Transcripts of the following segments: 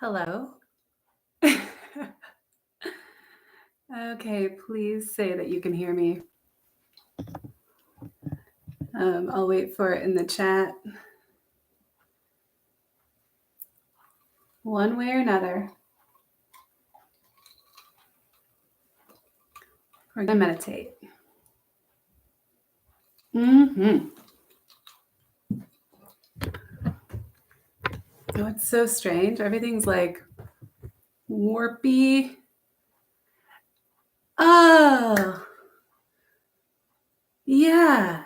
Hello. Okay, please say that you can hear me. I'll wait for it in the chat. One way or another, we're going to meditate. Oh, it's so strange. Everything's like warpy. Oh, yes.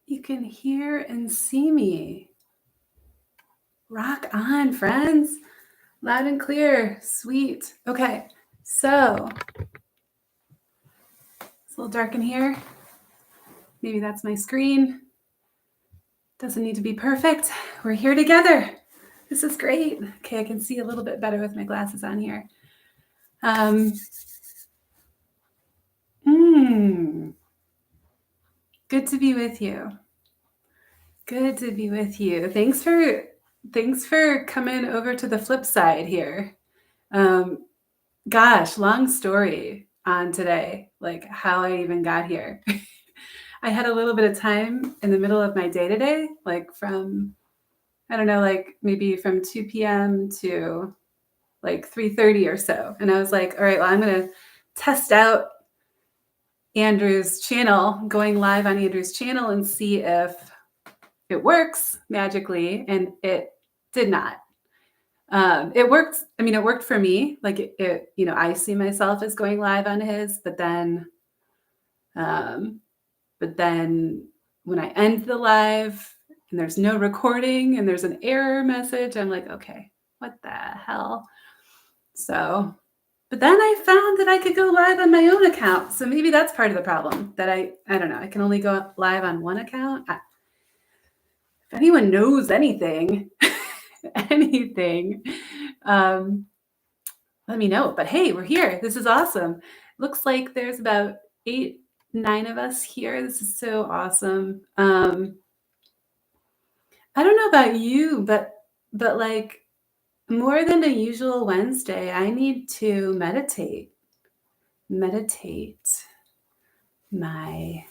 You can hear and see me. Rock on, friends. Loud and clear. Sweet. Okay, so it's a little dark in here. Maybe that's my screen. Doesn't need to be perfect. We're here together. This is great. Okay, I can see a little bit better with my glasses on here. Good to be with you. Good to be with you. Thanks for coming over to the flip side here. Gosh, long story on today, like how I even got here. I had a little bit of time in the middle of my day today, like from, I don't know, like maybe from 2 p.m. to like 3:30 or so. And I was like, all right, well, I'm going to test out Andrew's channel, going live on Andrew's channel and see if it works magically. And it did not. It worked. I mean, it worked for me. Like it, I see myself as going live on his, but then when I end the live and there's no recording and there's an error message, I'm like, okay, what the hell? So, but then I found that I could go live on my own account. So maybe that's part of the problem, that I don't know, I can only go live on one account. If anyone knows anything, let me know. But hey, we're here. This is awesome. Looks like there's about 8, 9 of us here. This is so awesome. I don't know about you, but like more than a usual Wednesday, I need to meditate my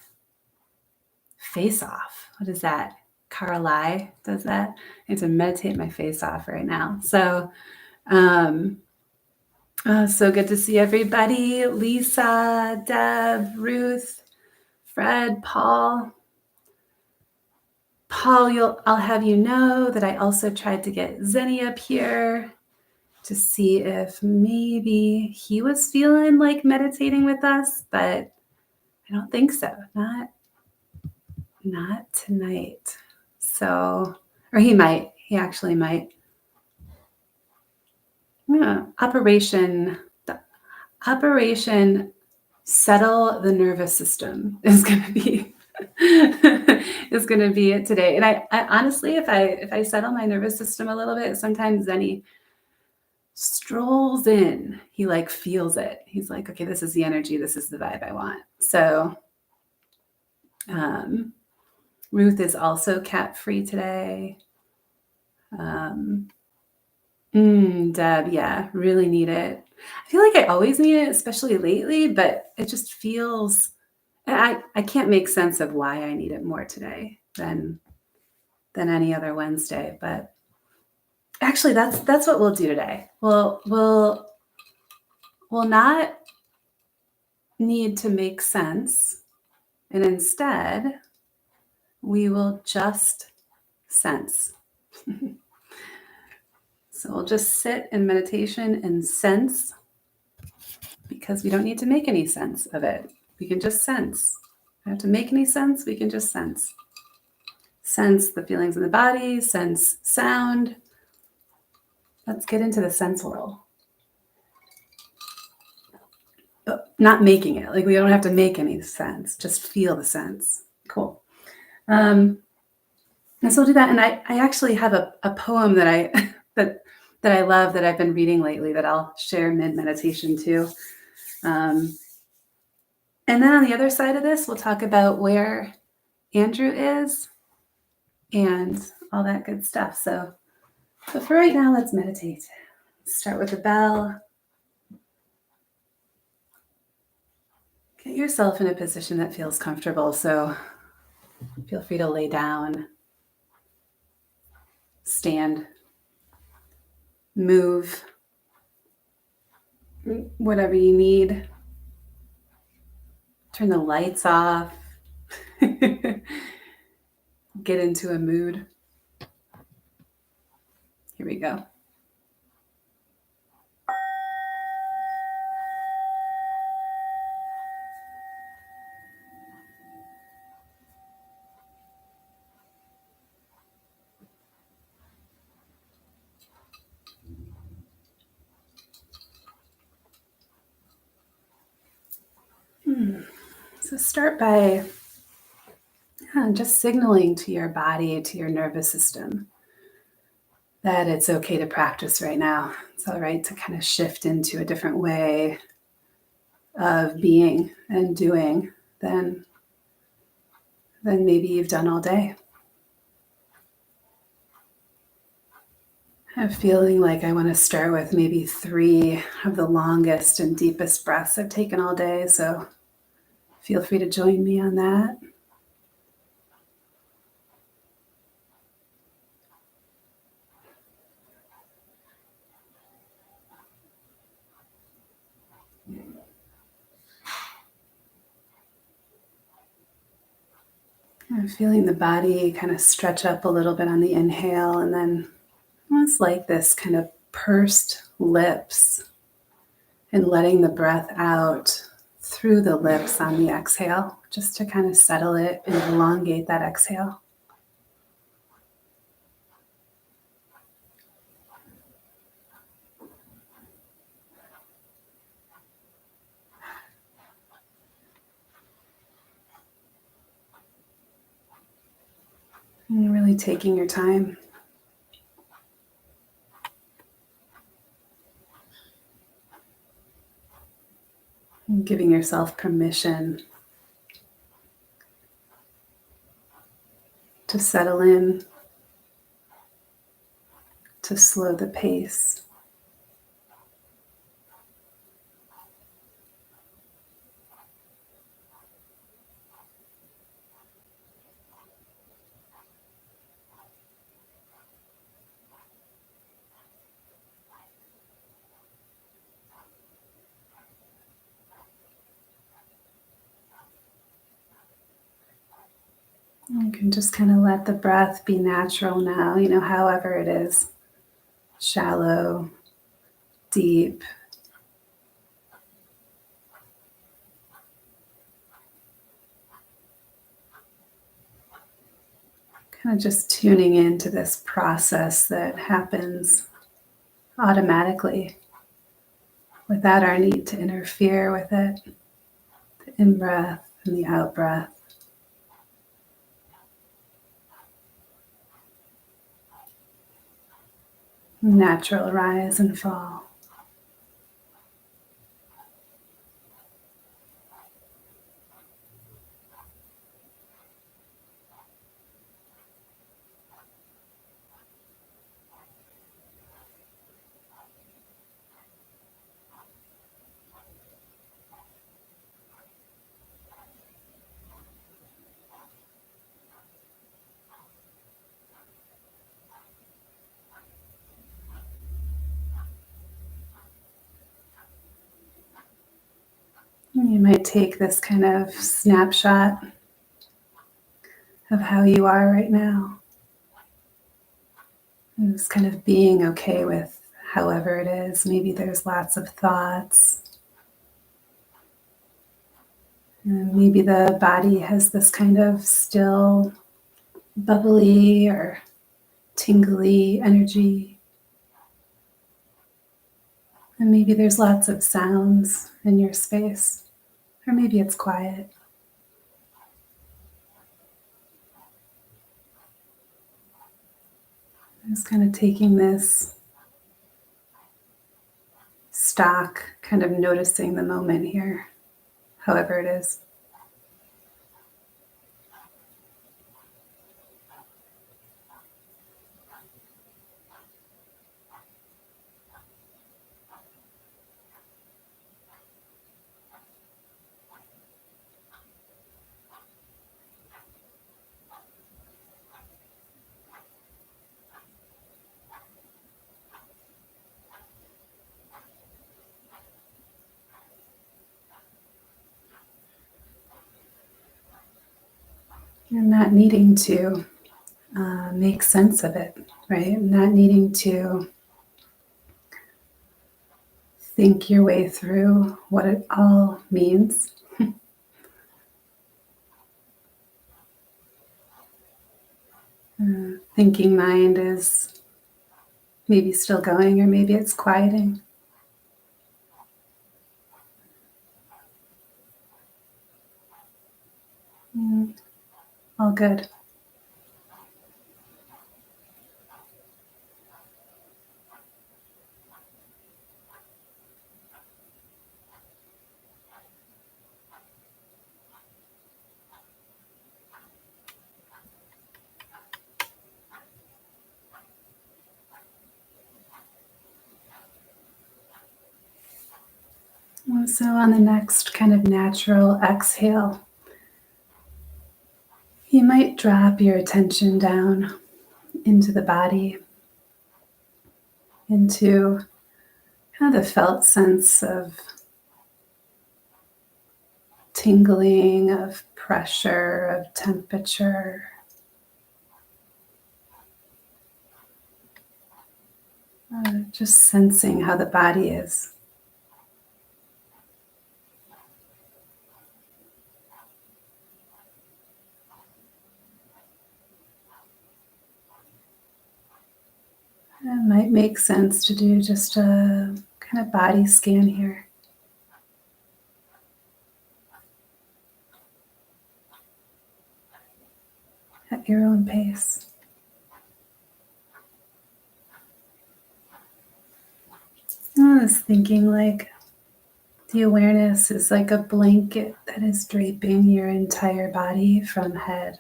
face off. What is that? Carly does that. I need to meditate my face off right now. So, so good to see everybody. Lisa, Deb, Ruth, Fred, Paul. I'll have you know that I also tried to get Zenny up here to see if maybe he was feeling like meditating with us, but I don't think so. Not tonight. So, or he might. He actually might. Yeah. Operation Settle the Nervous System is going to be it today. And I honestly, if I settle my nervous system a little bit, sometimes Zenny strolls in. He like feels it. He's like, okay, this is the energy. This is the vibe I want. So Ruth is also cat free today. Deb, yeah, really need it. I feel like I always need it, especially lately, but it just feels, I can't make sense of why I need it more today than any other Wednesday. But actually, that's what we'll do today. We'll not need to make sense, and instead, we will just sense. So we'll just sit in meditation and sense, because we don't need to make any sense of it. We can just sense. We don't have to make any sense. We can just sense. Sense the feelings in the body, sense sound. Let's get into the sense world. But not making it. Like we don't have to make any sense. Just feel the sense. Cool. And so we'll do that. And I actually have a poem that I love, that I've been reading lately, that I'll share mid-meditation too. And then on the other side of this, we'll talk about where Andrew is and all that good stuff. So But for right now, let's meditate. Start with the bell. Get yourself in a position that feels comfortable. So feel free to lay down, stand, move, whatever you need. Turn the lights off. Get into a mood. Here we go. So start by just signaling to your body, to your nervous system, that it's okay to practice right now. It's all right to kind of shift into a different way of being and doing than maybe you've done all day. I'm feeling like I want to start with maybe 3 of the longest and deepest breaths I've taken all day. So feel free to join me on that. I'm feeling the body kind of stretch up a little bit on the inhale, and then almost like this kind of pursed lips, and letting the breath out through the lips on the exhale, just to kind of settle it and elongate that exhale. And really taking your time. And giving yourself permission to settle in, to slow the pace. You can just kind of let the breath be natural now, however it is. Shallow, deep. Kind of just tuning into this process that happens automatically without our need to interfere with it. The in-breath and the out-breath. Natural rise and fall. You might take this kind of snapshot of how you are right now. And just kind of being okay with however it is. Maybe there's lots of thoughts. And maybe the body has this kind of still, bubbly or tingly energy. And maybe there's lots of sounds in your space. Or maybe it's quiet. Just kind of taking this stock, kind of noticing the moment here, however it is. And not needing to make sense of it, right? Not needing to think your way through what it all means. Thinking mind is maybe still going, or maybe it's quieting. All good. So on the next kind of natural exhale, you might drop your attention down into the body, into kind of the felt sense of tingling, of pressure, of temperature. Just sensing how the body is. It might make sense to do just a kind of body scan here at your own pace. I was thinking like the awareness is like a blanket that is draping your entire body from head,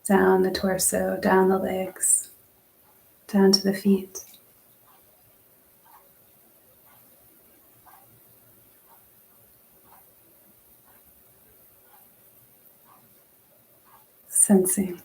down the torso, down the legs, down to the feet. Sensing.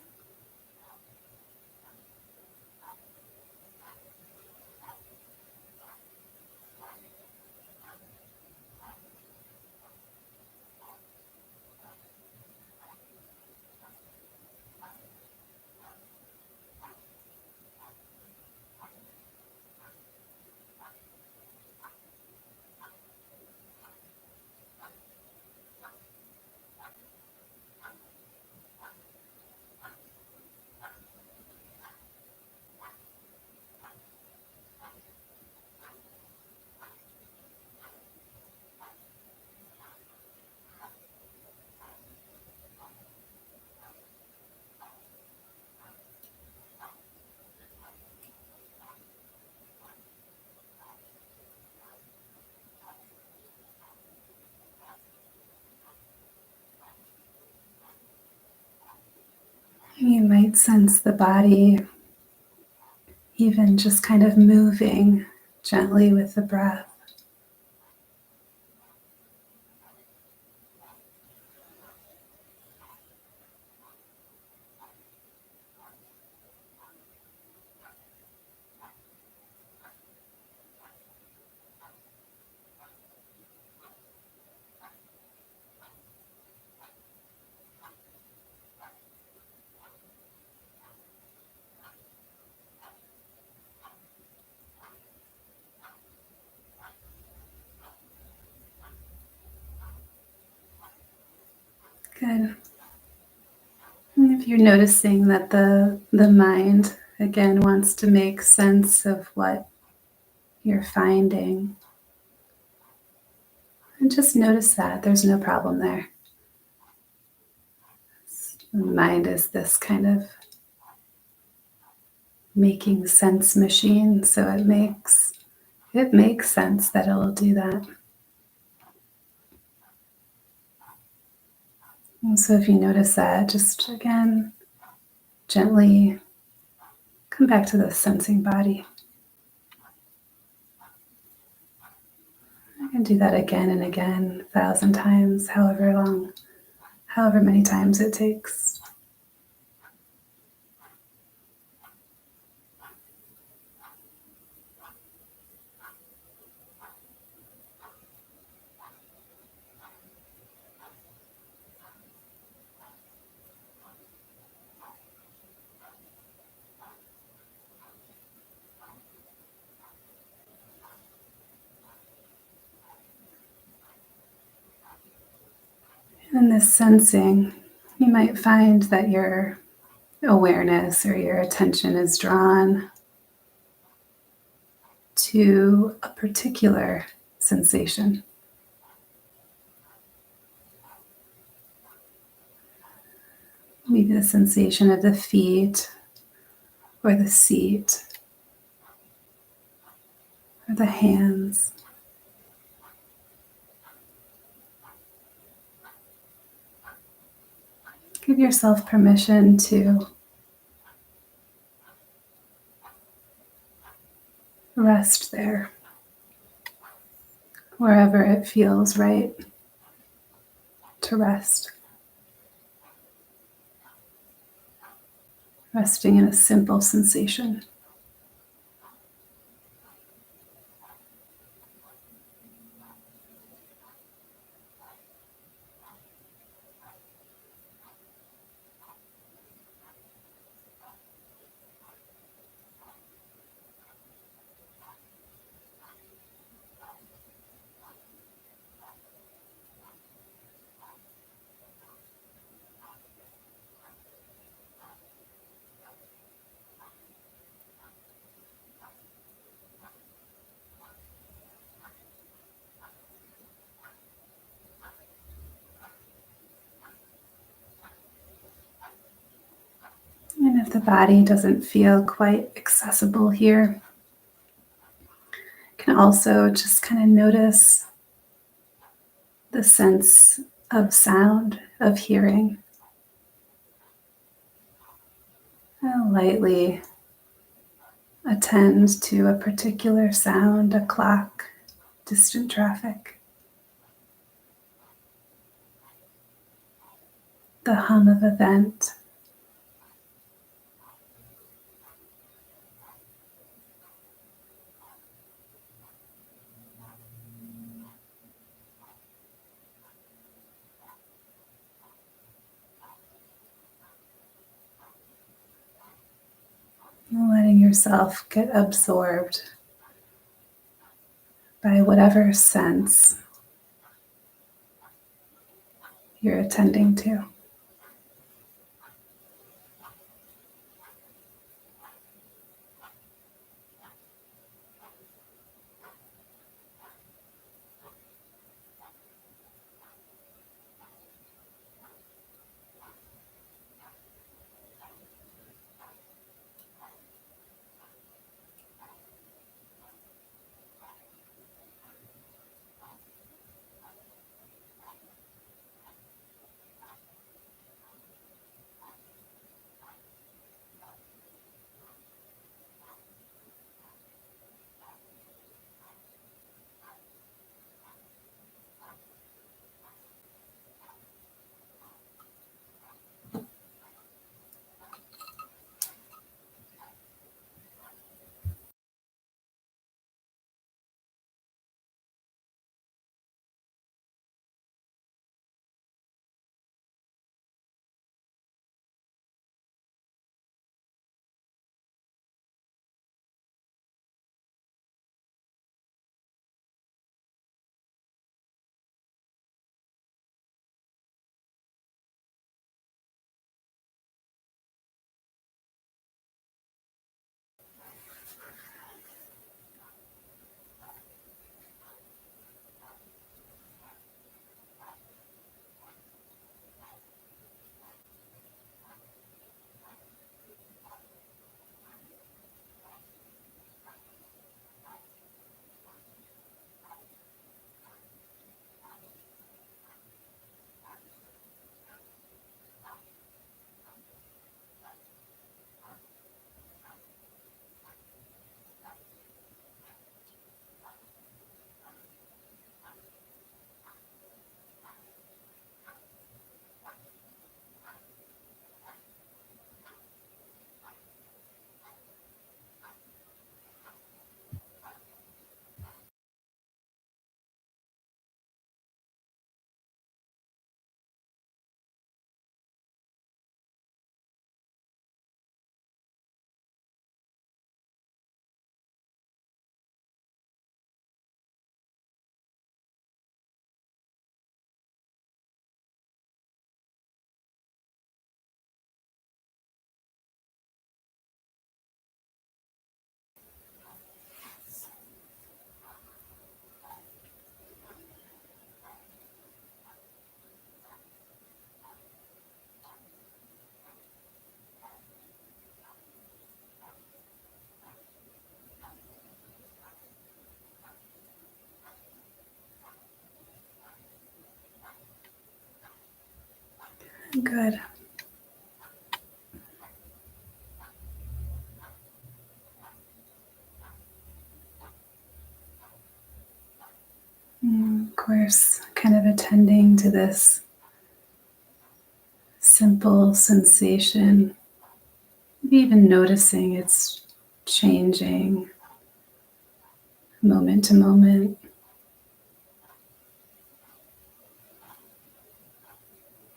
You might sense the body even just kind of moving gently with the breath. Good. And if you're noticing that the mind again wants to make sense of what you're finding, and just notice that there's no problem there. The mind is this kind of making sense machine, so it makes sense that it'll do that. And so if you notice that, just again, gently come back to the sensing body. I can do that again and again, 1,000 times, however many times it takes. In this sensing, you might find that your awareness or your attention is drawn to a particular sensation. Maybe the sensation of the feet or the seat or the hands. Give yourself permission to rest there, wherever it feels right to rest. Resting in a simple sensation. And if the body doesn't feel quite accessible here, you can also just kind of notice the sense of sound, of hearing. And lightly attend to a particular sound, a clock, distant traffic, the hum of a vent. Letting yourself get absorbed by whatever sense you're attending to. Good. Of course, kind of attending to this simple sensation, maybe even noticing it's changing moment to moment,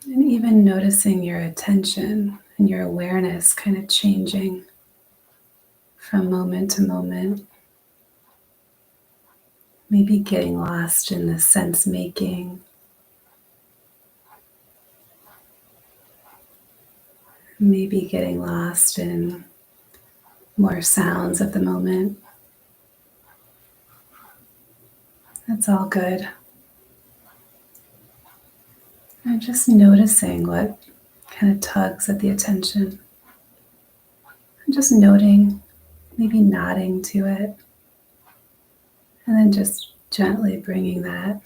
and even noticing your attention and your awareness kind of changing from moment to moment, maybe getting lost in the sense making, maybe getting lost in more sounds of the moment. That's all good. And just noticing what kind of tugs at the attention. And just noting, maybe nodding to it. And then just gently bringing that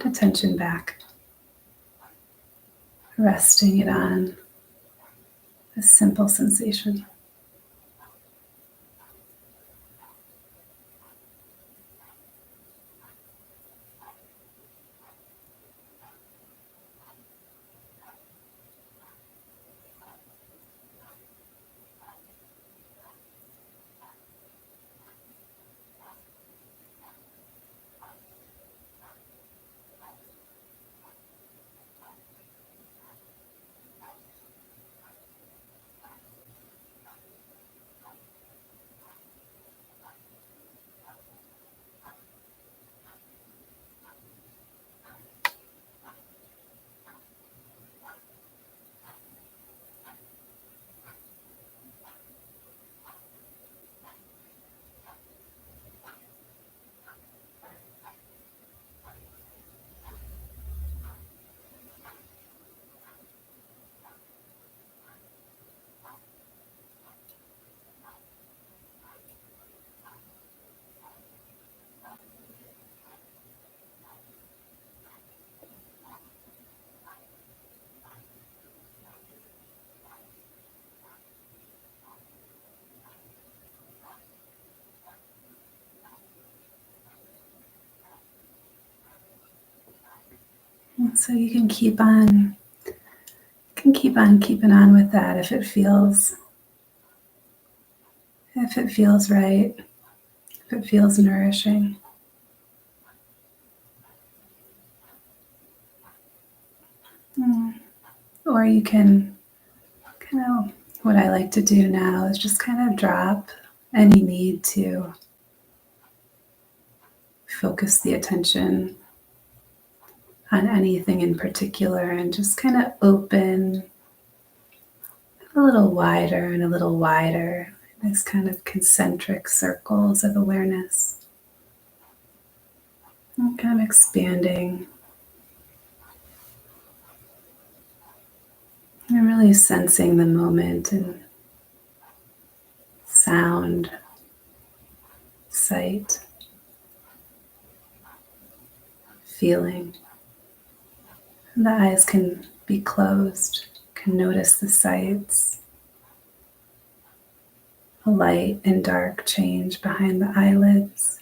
attention back. Resting it on a simple sensation. And so you can keep on keeping on with that if it feels right, if it feels nourishing. Or you can kind of, what I like to do now is just kind of drop any need to focus the attention on anything in particular and just kind of open a little wider and a little wider, these kind of concentric circles of awareness. And kind of expanding and really sensing the moment and sound, sight, feeling. And the eyes can be closed, can notice the sights, the light and dark change behind the eyelids,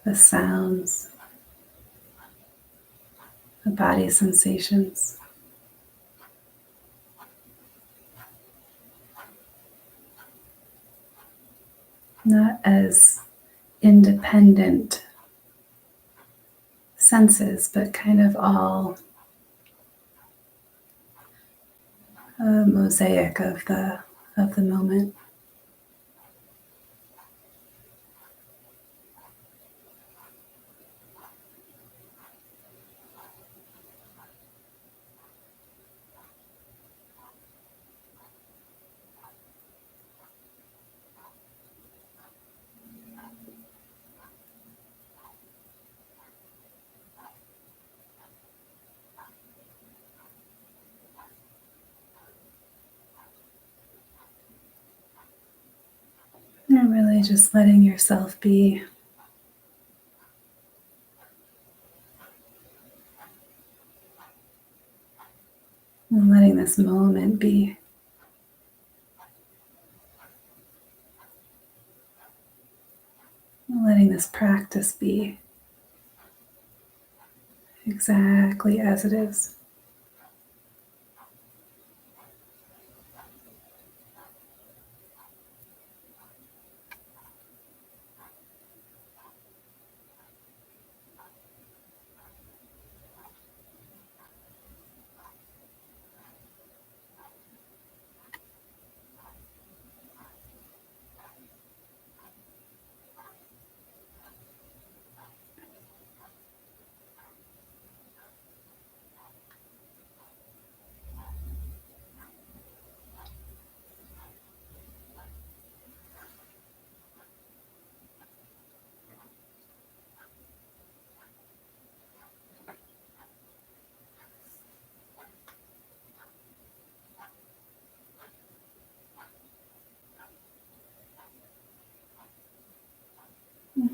the sounds, the body sensations. Not as independent senses, but kind of all a mosaic of the moment. And really just letting yourself be. And letting this moment be. Letting this practice be exactly as it is.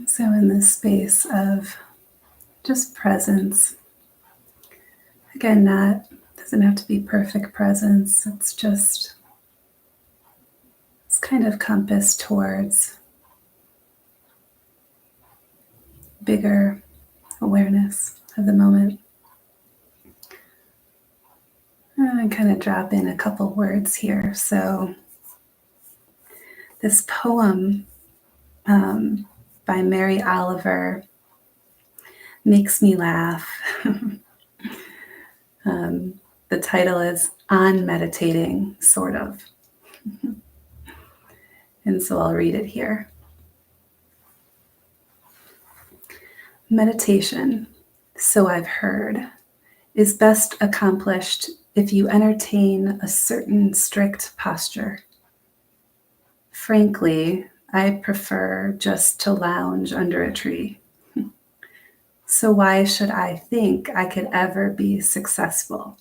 So, in this space of just presence, again, doesn't have to be perfect presence. It's kind of compass towards bigger awareness of the moment. And kind of drop in a couple words here. So, this poem by Mary Oliver makes me laugh. The title is On Meditating, sort of. And so I'll read it here. Meditation, so I've heard, is best accomplished if you entertain a certain strict posture. Frankly, I prefer just to lounge under a tree. So why should I think I could ever be successful?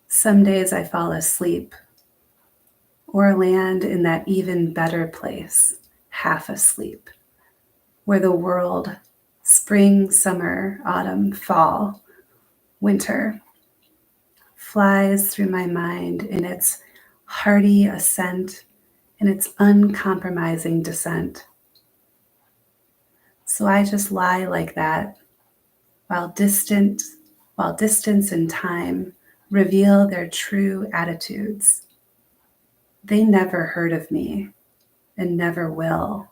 Some days I fall asleep or land in that even better place, half asleep, where the world, spring, summer, autumn, fall, winter, flies through my mind in its hearty ascent, in its uncompromising descent. So I just lie like that while distance and time reveal their true attitudes. They never heard of me and never will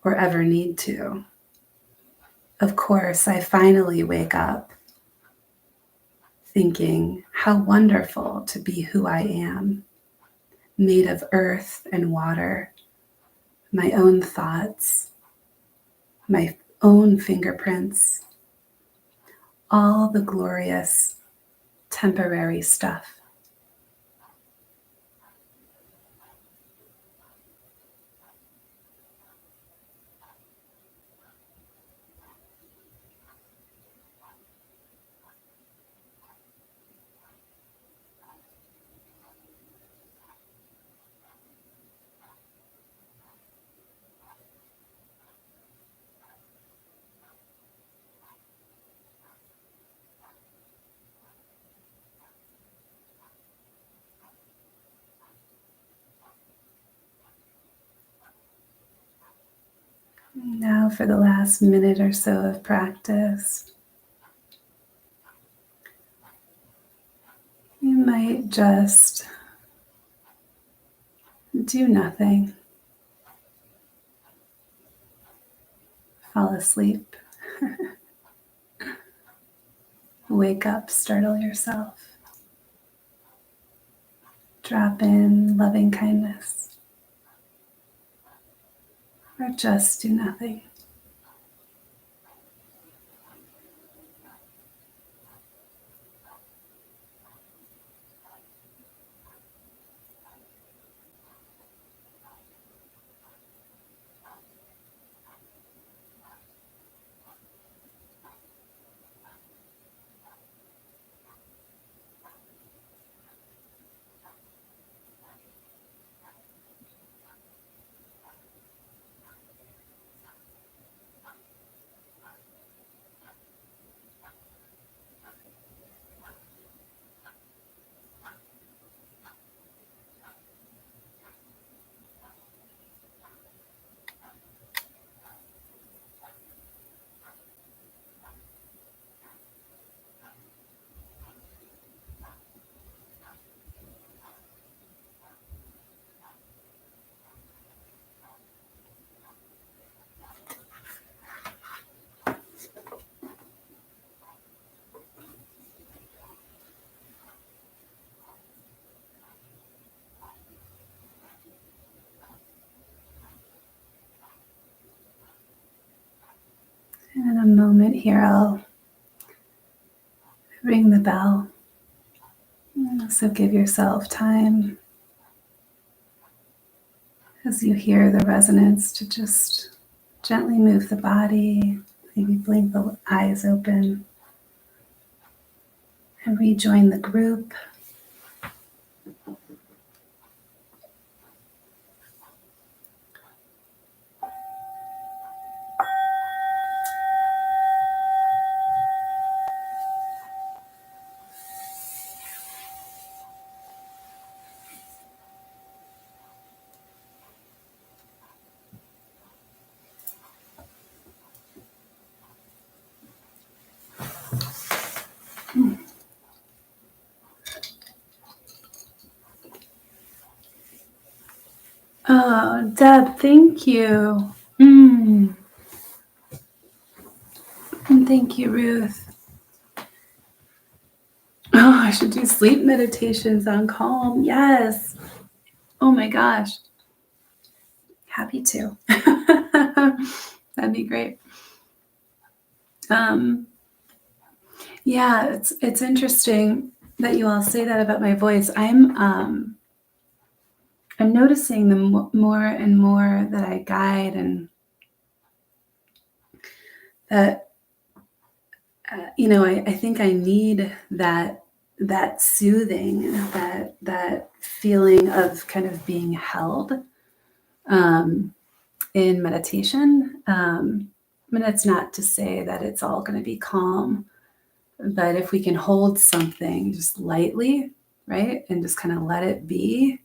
or ever need to. Of course, I finally wake up thinking how wonderful to be who I am, made of earth and water, my own thoughts, my own fingerprints, all the glorious temporary stuff. Now for the last minute or so of practice, you might just do nothing. Fall asleep. Wake up, startle yourself. Drop in loving kindness. Or just do nothing. a moment here, I'll ring the bell. So give yourself time as you hear the resonance to just gently move the body, maybe blink the eyes open, and rejoin the group. Oh, Deb, thank you. And thank you, Ruth. Oh, I should do sleep meditations on Calm. Yes. Oh my gosh. Happy to. That'd be great. Yeah, it's interesting that you all say that about my voice. I'm noticing the more and more that I guide, and that I think I need that soothing, that feeling of kind of being held in meditation. I mean, it's not to say that it's all going to be calm, but if we can hold something just lightly, right, and just kind of let it be,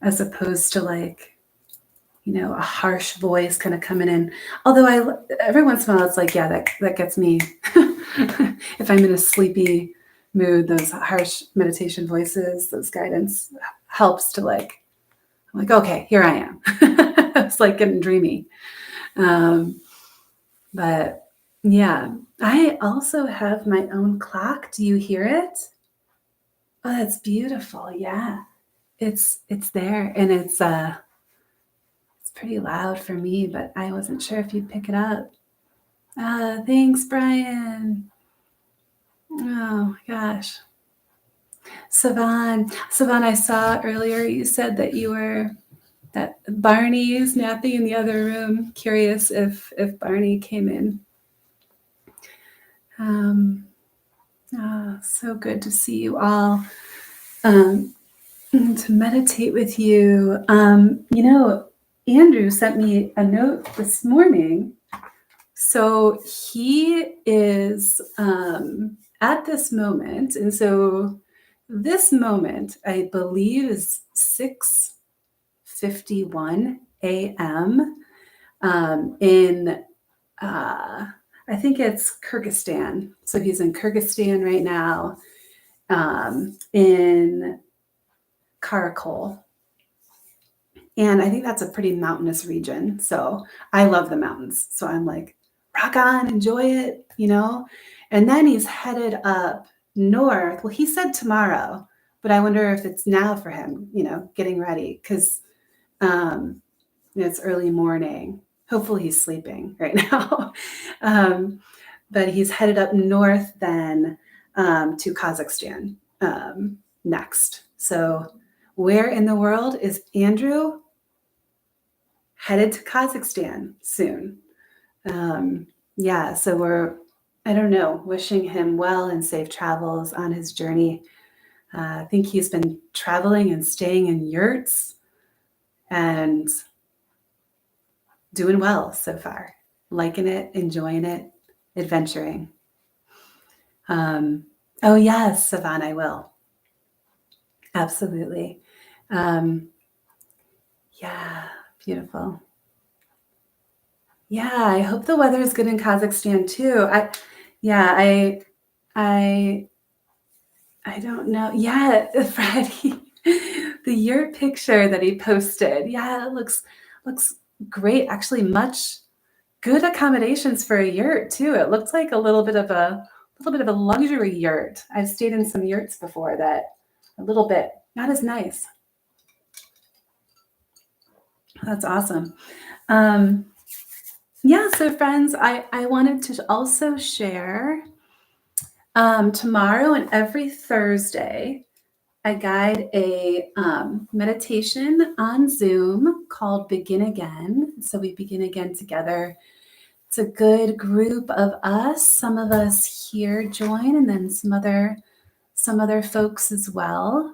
as opposed to like, a harsh voice kind of coming in. Although every once in a while, it's like, yeah, that gets me. If I'm in a sleepy mood, those harsh meditation voices, those guidance helps to I'm like, okay, here I am. It's like getting dreamy. But yeah, I also have my own clock. Do you hear it? Oh, that's beautiful. Yeah, it's there, and it's pretty loud for me, but I wasn't sure if you'd pick it up. Thanks, Brian. Oh my gosh. Savan, I saw earlier you said that Barney is napping in the other room. Curious if Barney came in. So good to see you all. To meditate with you. Andrew sent me a note this morning. So he is at this moment, and so this moment, I believe, is 6:51 a.m. In I think it's Kyrgyzstan. So he's in Kyrgyzstan right now, in Karakol. And I think that's a pretty mountainous region. So I love the mountains. So I'm like, rock on, enjoy it, And then he's headed up north. Well, he said tomorrow, but I wonder if it's now for him, getting ready, because it's early morning. Hopefully he's sleeping right now. But he's headed up north then to Kazakhstan next. So where in the world is Andrew? Headed to Kazakhstan soon. So we're, I don't know, wishing him well and safe travels on his journey. I think he's been traveling and staying in yurts and doing well so far. Liking it, enjoying it, adventuring. Oh yes, Savan, I will. Absolutely. Yeah, beautiful. Yeah, I hope the weather is good in Kazakhstan too. I don't know. Yeah, Freddie, your picture that he posted. Yeah, it looks great. Actually, much good accommodations for a yurt too. It looked like a little bit of a luxury yurt. I've stayed in some yurts before that a little bit not as nice. That's awesome. Yeah, so friends, I wanted to also share tomorrow and every Thursday, I guide a meditation on Zoom called Begin Again. So we begin again together. It's a good group of us. Some of us here join, and then some other folks as well.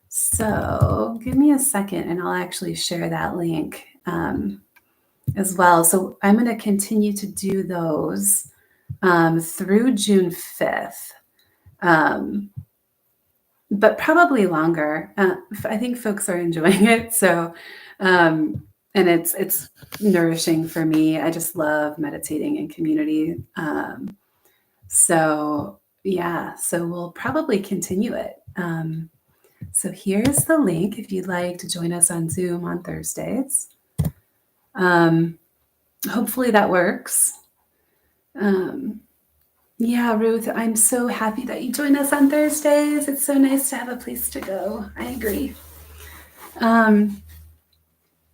So give me a second, and I'll actually share that link as well. So I'm going to continue to do those through June 5th. But probably longer. I think folks are enjoying it. So, and it's nourishing for me. I just love meditating in community. So yeah, so we'll probably continue it. So here's the link if you'd like to join us on Zoom on Thursdays. Hopefully that works. Yeah, Ruth, I'm so happy that you join us on Thursdays. It's so nice to have a place to go. I agree. And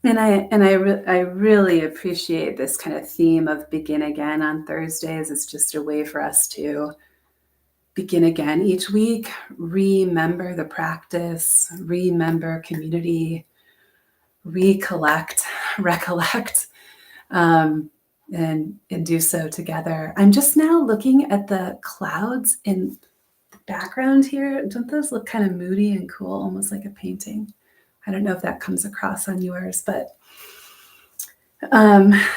I really appreciate this kind of theme of begin again on Thursdays. It's just a way for us to begin again each week, remember the practice, remember community, recollect, recollect, and do so together. I'm just now looking at the clouds in the background here. Don't those look kind of moody and cool, almost like a painting? I don't know if that comes across on yours, but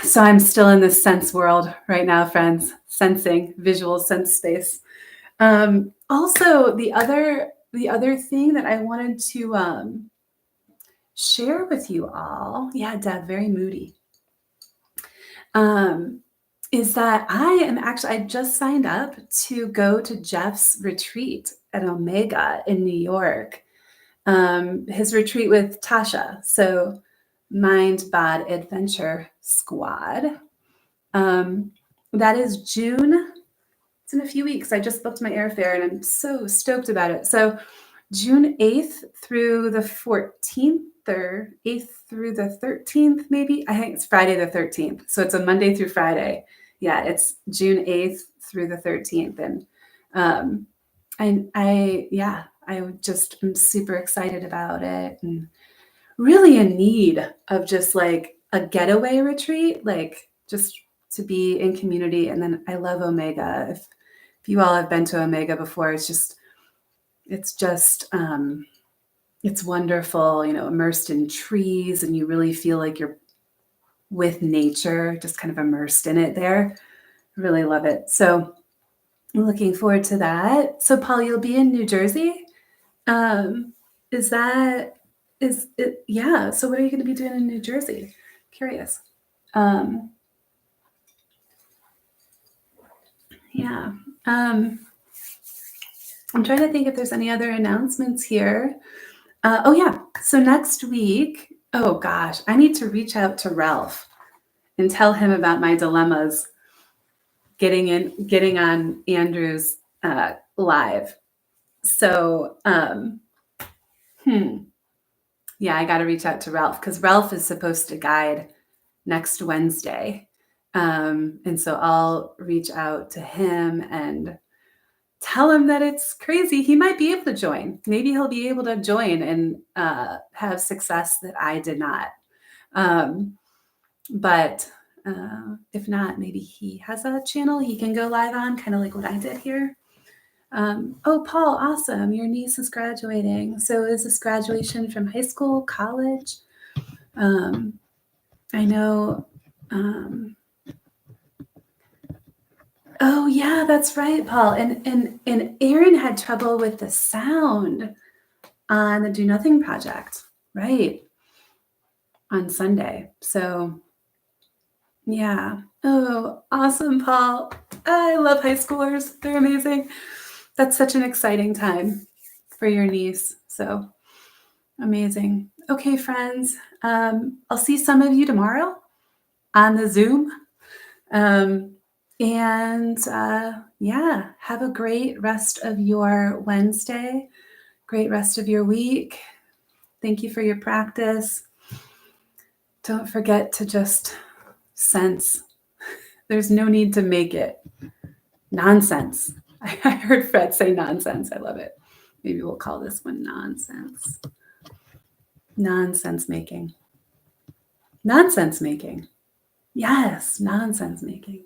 so I'm still in this sense world right now, friends, sensing, visual sense space. Also, the other thing that I wanted to share with you all, yeah, Deb, very moody, is that I just signed up to go to Jeff's retreat at Omega in New York. His retreat with Tasha. So Mind Bod Adventure Squad. That is June. It's in a few weeks. I just booked my airfare and I'm so stoked about it. So June 8th through the 14th or 8th through the 13th, maybe. I think it's Friday the 13th. So it's a Monday through Friday. Yeah, it's June 8th through the 13th. And I'm super excited about it and really in need of just like a getaway retreat, like just to be in community. And then I love Omega. If you all have been to Omega before, it's wonderful, immersed in trees, and you really feel like you're with nature, just kind of immersed in it there. Really love it. So I'm looking forward to that. So Paul, you'll be in New Jersey. Is it? Yeah. So what are you going to be doing in New Jersey? Curious. Yeah. I'm trying to think if there's any other announcements here. Oh yeah. So next week, oh gosh, I need to reach out to Ralph and tell him about my dilemmas getting on Andrew's live. So, yeah, I got to reach out to Ralph because Ralph is supposed to guide next Wednesday. And so I'll reach out to him and tell him that it's crazy. He might be able to join. Maybe he'll be able to join and have success that I did not. But if not, maybe he has a channel he can go live on, kind of like what I did here. Oh, Paul, awesome. Your niece is graduating. So is this graduation from high school, college? I know. Oh yeah, that's right, Paul. And Aaron had trouble with the sound on the Do Nothing project, right? On Sunday. So yeah. Oh, awesome, Paul. I love high schoolers. They're amazing. That's such an exciting time for your niece. So amazing. Okay, friends. I'll see some of you tomorrow on the Zoom. Yeah, have a great rest of your Wednesday, great rest of your week. Thank you for your practice. Don't forget to just sense. There's no need to make it. Nonsense. I heard Fred say nonsense. I love it. Maybe we'll call this one nonsense. Nonsense making. Nonsense making. Yes, nonsense making.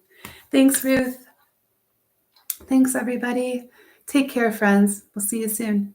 Thanks, Ruth. Thanks, everybody. Take care, friends. We'll see you soon.